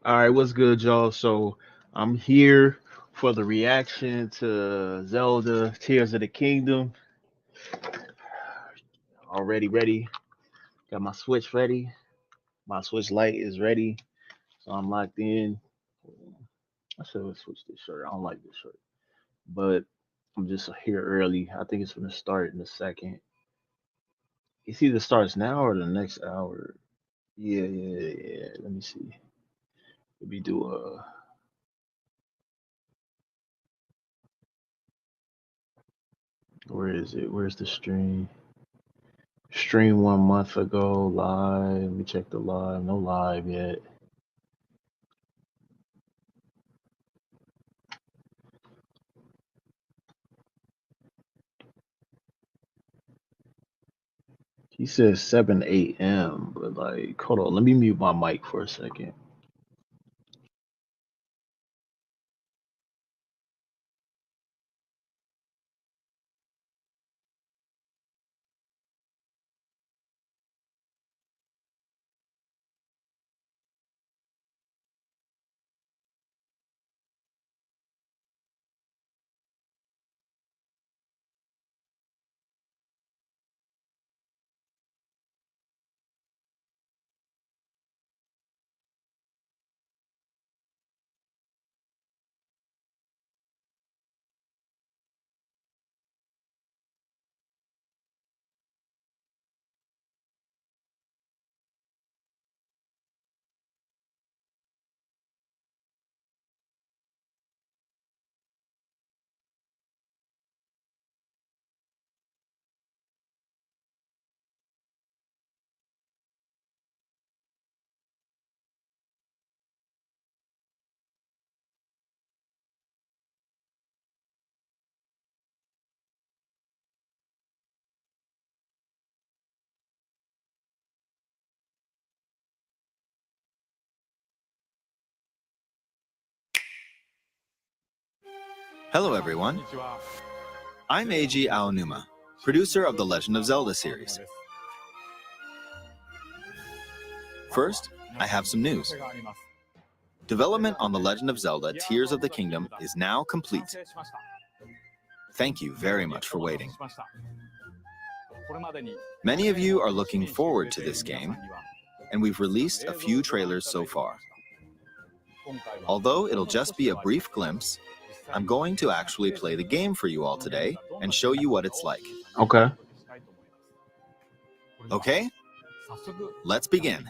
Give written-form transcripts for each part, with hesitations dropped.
All right, what's good, y'all? So I'm here for the reaction to Zelda Tears of the Kingdom. Already ready. Got my Switch ready. My Switch Lite is ready. So I'm locked in. I should have switched this shirt. I don't like this shirt. But I'm just here early. I think it's gonna start in a second. It's either starts now or the next hour. Yeah. Let me see. Let me do a where is it? Where's the stream? Stream 1 month ago, live. Let me check the live. No live yet. He says 7 a.m., but like, hold on. Let me mute my mic for a second. Hello, everyone. I'm Eiji Aonuma, producer of the Legend of Zelda series. First, I have some news. Development on The Legend of Zelda Tears of the Kingdom is now complete. Thank you very much for waiting. Many of you are looking forward to this game, and we've released a few trailers so far. Although it'll just be a brief glimpse, I'm going to actually play the game for you all today and show you what it's like. Okay. Okay? Let's begin.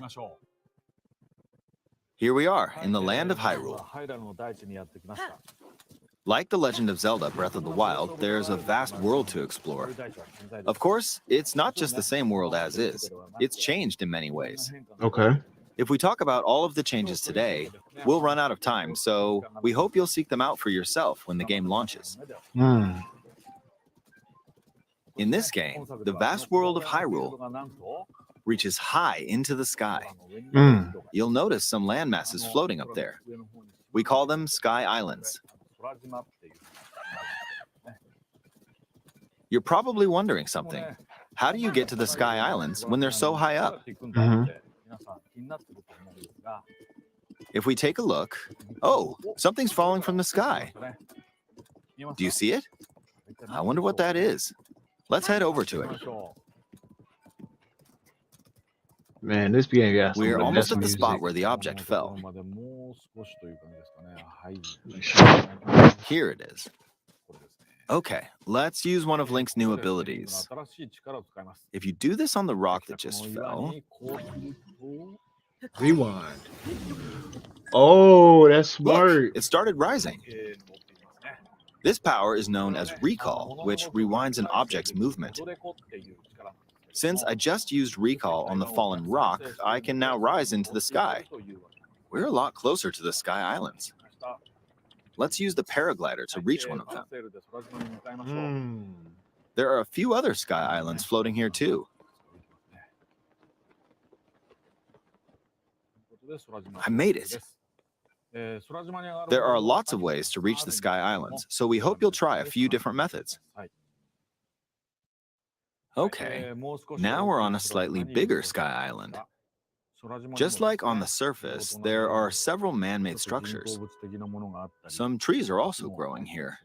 Here we are in the land of Hyrule. Like The Legend of Zelda Breath of the Wild, there's a vast world to explore. Of course, it's not just the same world as is. It's changed in many ways. Okay. If we talk about all of the changes today, we'll run out of time, so we hope you'll seek them out for yourself when the game launches. Hmm. In this game, the vast world of Hyrule reaches high into the sky. Hmm. You'll notice some land masses floating up there. We call them Sky Islands. You're probably wondering something. How do you get to the Sky Islands when they're so high up? Mm-hmm. If we take a look, oh, something's falling from the sky. Do you see it? I wonder what that is. Let's head over to it. Man, this game got some We're of the almost best at the music. spot where the object fell. Here it is. Okay, let's use one of Link's new abilities. If you do this on the rock that just fell, Rewind. Oh, that's look, smart. it started rising. This power is known as recall, which rewinds an object's movement. Since I just used recall on the fallen rock, I can now rise into the sky. We're a lot closer to the Sky Islands. Let's use the paraglider to reach one of them. Hmm. There are a few other Sky Islands floating here too. I made it. There are lots of ways to reach the Sky Islands, so we hope you'll try a few different methods. Okay, now we're on a slightly bigger Sky Island. Just like on the surface, there are several man-made structures. Some trees are also growing here.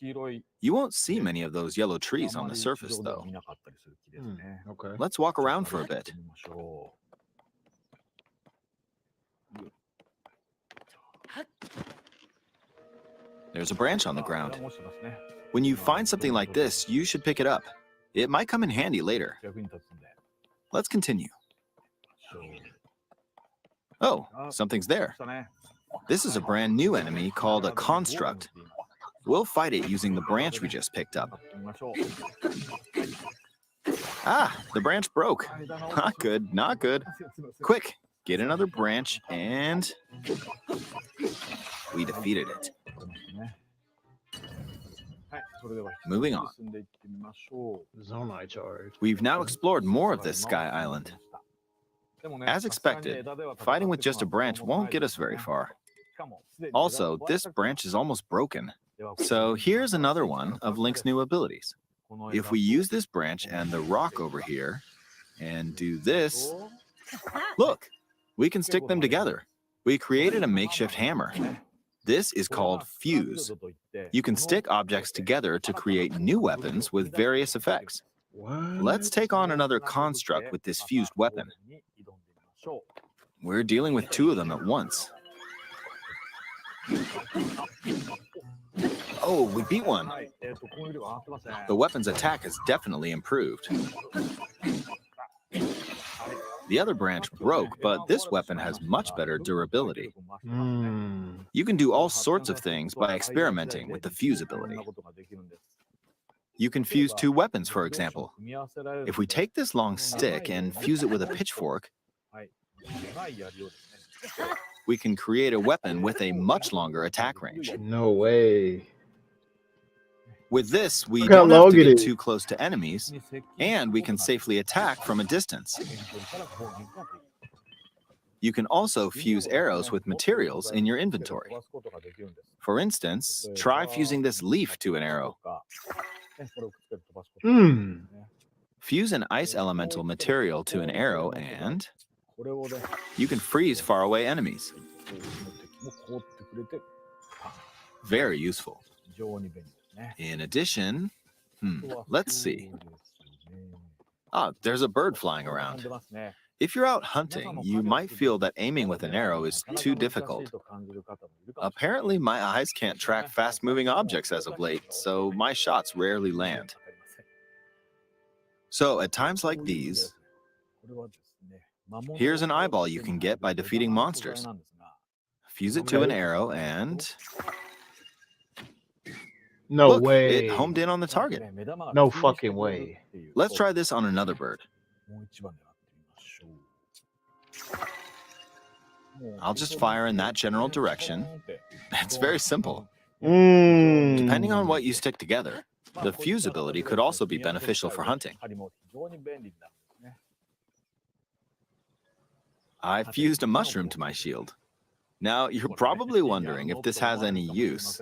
You won't see many of those yellow trees on the surface, though. Okay. Let's walk around for a bit. There's a branch on the ground. When you find something like this, you should pick it up. It might come in handy later. Let's continue. Oh, something's there. This is a brand new enemy called a construct. We'll fight it using the branch we just picked up. Ah, the branch broke. Not good, not good. Quick, get another branch and we defeated it. Moving on. Zonai charge. We've now explored more of this sky island. As expected, fighting with just a branch won't get us very far. Also, this branch is almost broken. So here's another one of Link's new abilities. If we use this branch and the rock over here and do this, look, we can stick them together. We created a makeshift hammer. This is called fuse. You can stick objects together to create new weapons with various effects. What? Let's take on another construct with this fused weapon. We're dealing with two of them at once. Oh, we beat one. The weapon's attack has definitely improved. The other branch broke, but this weapon has much better durability. You can do all sorts of things by experimenting with the fuse ability. You can fuse two weapons, for example. If we take this long stick and fuse it with a pitchfork, we can create a weapon with a much longer attack range. No way. With this, we Look how don't have long to it get is. too close to enemies, and we can safely attack from a distance. You can also fuse arrows with materials in your inventory. For instance, try fusing this leaf to an arrow. Fuse an ice elemental material to an arrow and you can freeze faraway enemies. Very useful. In addition, let's see. Ah, there's a bird flying around. If you're out hunting, you might feel that aiming with an arrow is too difficult. Apparently, my eyes can't track fast-moving objects as of late, so my shots rarely land. So at times like these, here's an eyeball you can get by defeating monsters. Fuse it to an arrow and... No Look, way. it homed in on the target. No fucking way. Let's try this on another bird. I'll just fire in that general direction. It's very simple. Depending on what you stick together, the fuse ability could also be beneficial for hunting. I fused a mushroom to my shield. Now, you're probably wondering if this has any use.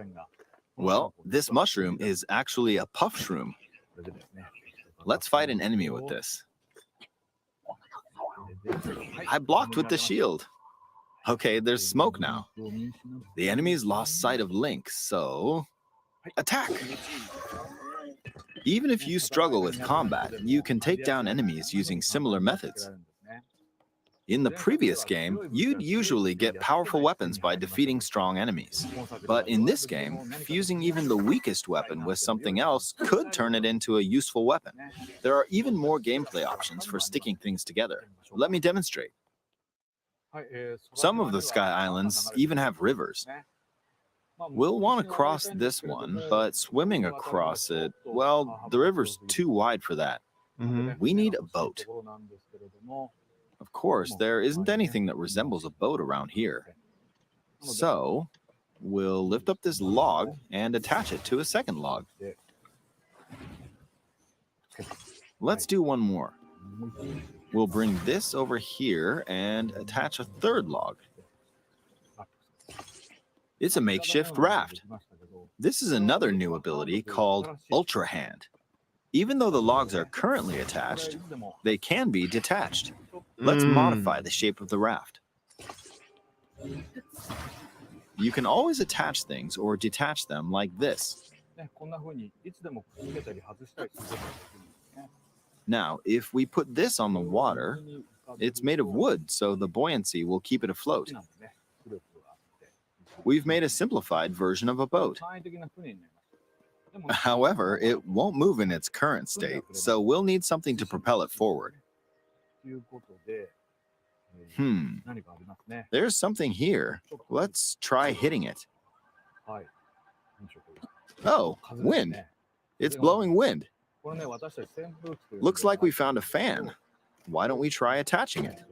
Well, this mushroom is actually a puff shroom. Let's fight an enemy with this. I blocked with the shield. Okay, there's smoke now. The enemy's lost sight of Link, so... attack! Even if you struggle with combat, you can take down enemies using similar methods. In the previous game, you'd usually get powerful weapons by defeating strong enemies. But in this game, fusing even the weakest weapon with something else could turn it into a useful weapon. There are even more gameplay options for sticking things together. Let me demonstrate. Some of the Sky Islands even have rivers. We'll want to cross this one, but swimming across it, well, the river's too wide for that. We need a boat. Of course, there isn't anything that resembles a boat around here. So, we'll lift up this log and attach it to a second log. Let's do one more. We'll bring this over here and attach a third log. It's a makeshift raft. This is another new ability called Ultra Hand. Even though the logs are currently attached, they can be detached. Let's modify the shape of the raft. You can always attach things or detach them like this. Now, if we put this on the water, it's made of wood, so the buoyancy will keep it afloat. We've made a simplified version of a boat. However, it won't move in its current state, so we'll need something to propel it forward. There's something here. Let's try hitting it. Oh, wind. It's blowing wind. Looks like we found a fan. Why don't we try attaching it?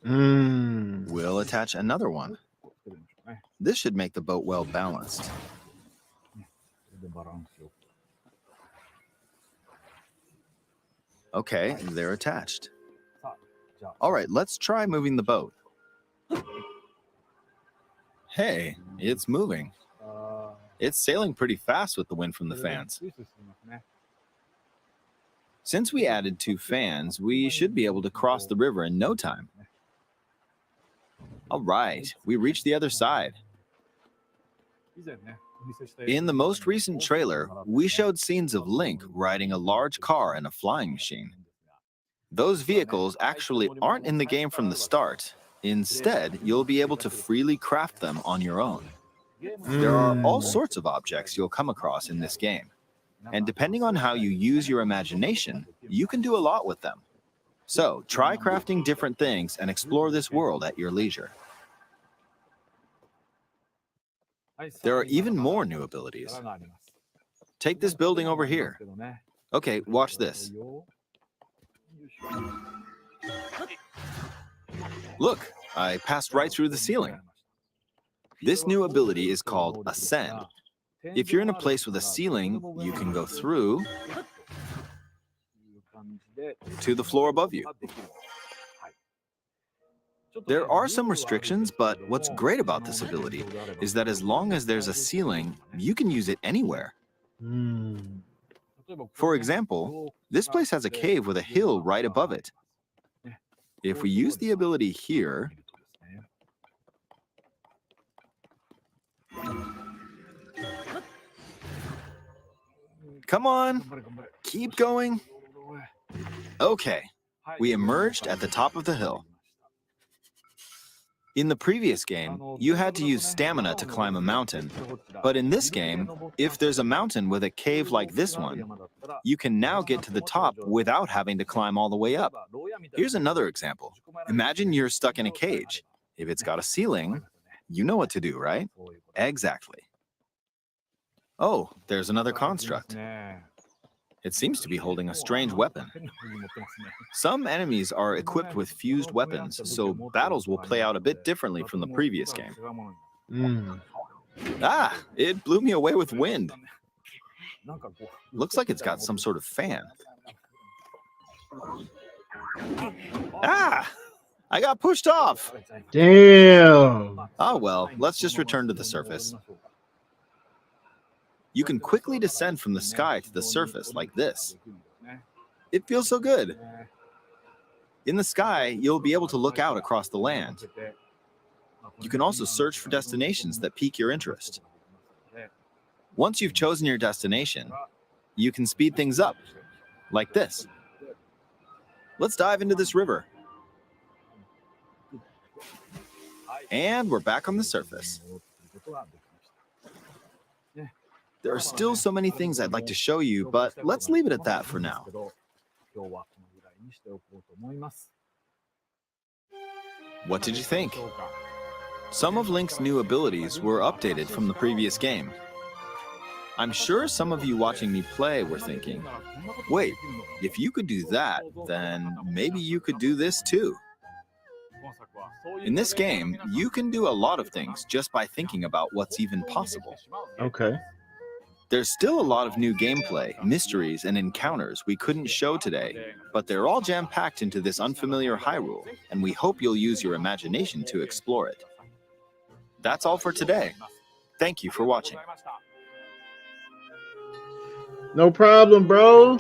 We'll attach another one. This should make the boat well balanced. Okay, they're attached. All right, let's try moving the boat. Hey, it's moving. It's sailing pretty fast with the wind from the fans. Since we added 2 fans, we should be able to cross the river in no time. All right, we reached the other side. In the most recent trailer, we showed scenes of Link riding a large car and a flying machine. Those vehicles actually aren't in the game from the start. Instead, you'll be able to freely craft them on your own. There are all sorts of objects you'll come across in this game. And depending on how you use your imagination, you can do a lot with them. So, try crafting different things and explore this world at your leisure. There are even more new abilities. Take this building over here. Okay, watch this. Look, I passed right through the ceiling. This new ability is called Ascend. If you're in a place with a ceiling, you can go through to the floor above you. There are some restrictions, but what's great about this ability is that as long as there's a ceiling, you can use it anywhere. For example, this place has a cave with a hill right above it. If we use the ability here, come on, keep going. Okay, we emerged at the top of the hill. In the previous game, you had to use stamina to climb a mountain, but in this game, if there's a mountain with a cave like this one, you can now get to the top without having to climb all the way up. Here's another example. Imagine you're stuck in a cage. If it's got a ceiling, you know what to do, right? Exactly. Oh, there's another construct. It seems to be holding a strange weapon. Some enemies are equipped with fused weapons, so battles will play out a bit differently from the previous game. Ah, it blew me away with wind. Looks like it's got some sort of fan. Ah, I got pushed off. Damn. Ah, well, let's just return to the surface. You can quickly descend from the sky to the surface like this. It feels so good. In the sky, you'll be able to look out across the land. You can also search for destinations that pique your interest. Once you've chosen your destination, you can speed things up, like this. Let's dive into this river. And we're back on the surface. There are still so many things I'd like to show you, but let's leave it at that for now. What did you think? Some of Link's new abilities were updated from the previous game. I'm sure some of you watching me play were thinking, wait, if you could do that, then maybe you could do this too. In this game, you can do a lot of things just by thinking about what's even possible. Okay. There's still a lot of new gameplay, mysteries, and encounters we couldn't show today, but they're all jam-packed into this unfamiliar Hyrule, and we hope you'll use your imagination to explore it. That's all for today. Thank you for watching. No problem, bro.